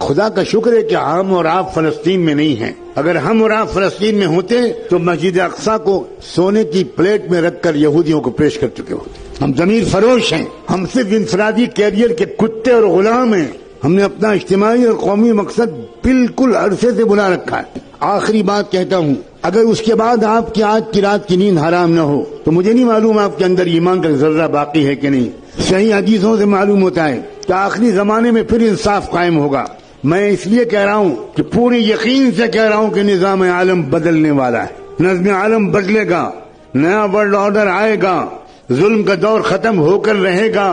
خدا کا شکر ہے کہ ہم اور آپ فلسطین میں نہیں ہیں. اگر ہم اور آپ فلسطین میں ہوتے تو مسجد اقصی کو سونے کی پلیٹ میں رکھ کر یہودیوں کو پیش کر چکے ہوتے. ہم ضمیر فروش ہیں. ہم صرف انفرادی کیریئر کے کتے اور غلام ہیں. ہم نے اپنا اجتماعی اور قومی مقصد بالکل عرصے سے بلا رکھا ہے. آخری بات کہتا ہوں، اگر اس کے بعد آپ کی آج کی رات کی نیند حرام نہ ہو تو مجھے نہیں معلوم آپ کے اندر ایمان کا ذرہ باقی ہے کہ نہیں. صحیح حدیثوں سے معلوم ہوتا ہے کہ آخری زمانے میں پھر انصاف قائم ہوگا. میں اس لیے کہہ رہا ہوں کہ پوری یقین سے کہہ رہا ہوں کہ نظام عالم بدلنے والا ہے. نظم عالم بدلے گا، نیا ورلڈ آرڈر آئے گا، ظلم کا دور ختم ہو کر رہے گا،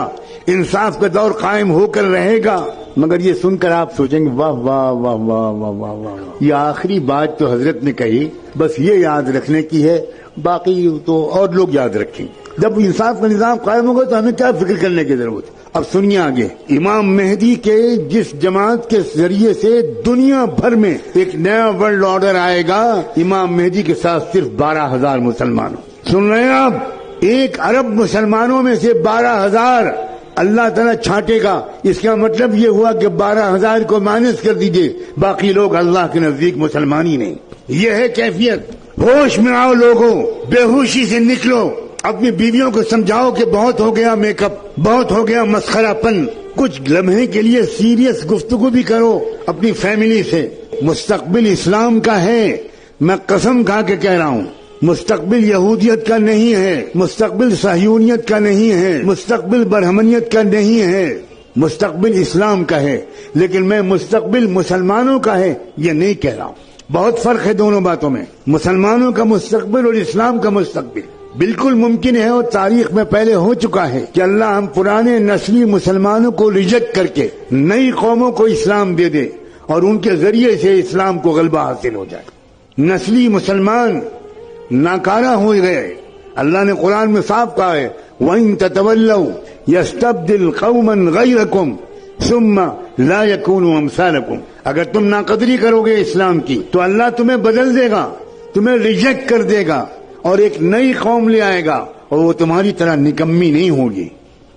انصاف کا دور قائم ہو کر رہے گا. مگر یہ سن کر آپ سوچیں گے واہ واہ واہ واہ واہ واہ واہ، یہ آخری بات تو حضرت نے کہی بس یہ یاد رکھنے کی ہے، باقی تو اور لوگ یاد رکھیں گے. جب انصاف کا نظام قائم ہوگا تو ہمیں کیا فکر کرنے کی ضرورت ہے. اب سنیے آگے، امام مہدی کے جس جماعت کے ذریعے سے دنیا بھر میں ایک نیا ورلڈ آرڈر آئے گا، امام مہدی کے ساتھ صرف 12,000 مسلمانوں. سن رہے ہیں آپ؟ 1 ارب مسلمانوں میں سے 12,000 اللہ تعالیٰ چھانٹے گا. اس کا مطلب یہ ہوا کہ 12,000 کو مائنس کر دیجئے، باقی لوگ اللہ کے نزدیک مسلمان ہی نہیں. یہ ہے کیفیت. ہوش میں آؤ لوگوں، بے ہوشی سے نکلو. اپنی بیویوں کو سمجھاؤ کہ بہت ہو گیا میک اپ، بہت ہو گیا مسخرہ پن. کچھ لمحے کے لیے سیریس گفتگو بھی کرو اپنی فیملی سے. مستقبل اسلام کا ہے، میں قسم کھا کے کہہ رہا ہوں. مستقبل یہودیت کا نہیں ہے، مستقبل صہیونیت کا نہیں ہے، مستقبل برہمنیت کا نہیں ہے، مستقبل اسلام کا ہے. لیکن میں مستقبل مسلمانوں کا ہے یہ نہیں کہہ رہا ہوں. بہت فرق ہے دونوں باتوں میں. مسلمانوں کا مستقبل اور اسلام کا مستقبل. بالکل ممکن ہے اور تاریخ میں پہلے ہو چکا ہے کہ اللہ ہم پرانے نسلی مسلمانوں کو ریجیکٹ کر کے نئی قوموں کو اسلام دے دے اور ان کے ذریعے سے اسلام کو غلبہ حاصل ہو جائے. نسلی مسلمان ناکارہ ہو گئے. اللہ نے قرآن میں صاف کہا ہے وَإِن تَتَوَلَّوْا يَسْتَبْدِلْ قَوْمًا غَيْرَكُمْ ثُمَّ لَا يَكُونُوا أَمْثَالَكُمْ. اگر تم ناقدری کرو گے اسلام کی تو اللہ تمہیں بدل دے گا، تمہیں ریجیکٹ کر دے گا اور ایک نئی قوم لے آئے گا اور وہ تمہاری طرح نکمی نہیں ہوگی.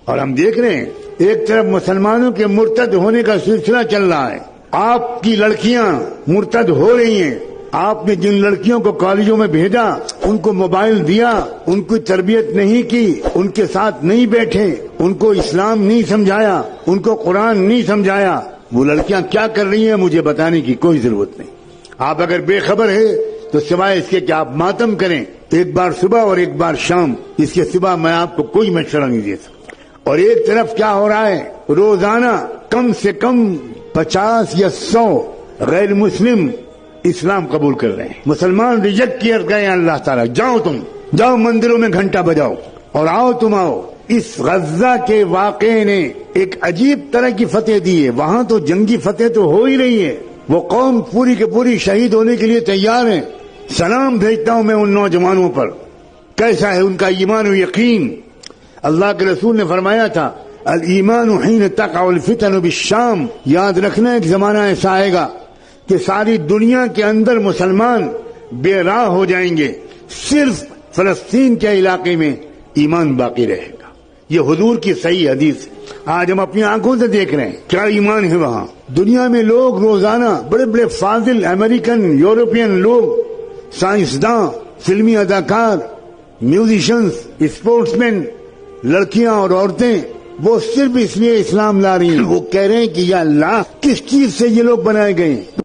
اور ہم دیکھ رہے ہیں ایک طرف مسلمانوں کے مرتد ہونے کا سلسلہ چل رہا ہے. آپ کی لڑکیاں مرتد ہو رہی ہیں. آپ نے جن لڑکیوں کو کالجوں میں بھیجا، ان کو موبائل دیا، ان کی تربیت نہیں کی، ان کے ساتھ نہیں بیٹھے، ان کو اسلام نہیں سمجھایا، ان کو قرآن نہیں سمجھایا، وہ لڑکیاں کیا کر رہی ہیں مجھے بتانے کی کوئی ضرورت نہیں. آپ اگر بے خبر ہے تو سوائے اس کے کہ آپ ماتم کریں ایک بار صبح اور ایک بار شام، اس کے سوا میں آپ کو کوئی مشورہ نہیں دے سکتا. اور ایک طرف کیا ہو رہا ہے، روزانہ کم سے کم 50 یا 100 غیر مسلم اسلام قبول کر رہے ہیں. مسلمان ریجیکٹ کیے گئے ہیں. اللہ تعالیٰ جاؤ تم جاؤ مندروں میں گھنٹہ بجاؤ اور آؤ تم آؤ. اس غزہ کے واقعے نے ایک عجیب طرح کی فتح دی ہے. وہاں تو جنگی فتح تو ہو ہی رہی ہے، وہ قوم پوری کے پوری شہید ہونے کے لیے تیار ہے. سلام بھیجتا ہوں میں ان نوجوانوں پر، کیسا ہے ان کا ایمان و یقین. اللہ کے رسول نے فرمایا تھا الایمان حین تقع الفتن بالشام. یاد رکھنا ایک زمانہ ایسا آئے گا کہ ساری دنیا کے اندر مسلمان بے راہ ہو جائیں گے، صرف فلسطین کے علاقے میں ایمان باقی رہے گا. یہ حضور کی صحیح حدیث ہے. آج ہم اپنی آنکھوں سے دیکھ رہے ہیں کیا ایمان ہے وہاں. دنیا میں لوگ روزانہ بڑے بڑے فاضل امریکن یورپین لوگ، سائنسداں، فلمی اداکار، میوزیشنز، اسپورٹس مین، لڑکیاں اور عورتیں، وہ صرف اس لیے اسلام لا رہی ہیں. وہ کہہ رہے ہیں کہ یا اللہ کس چیز سے یہ لوگ بنائے گئے ہیں.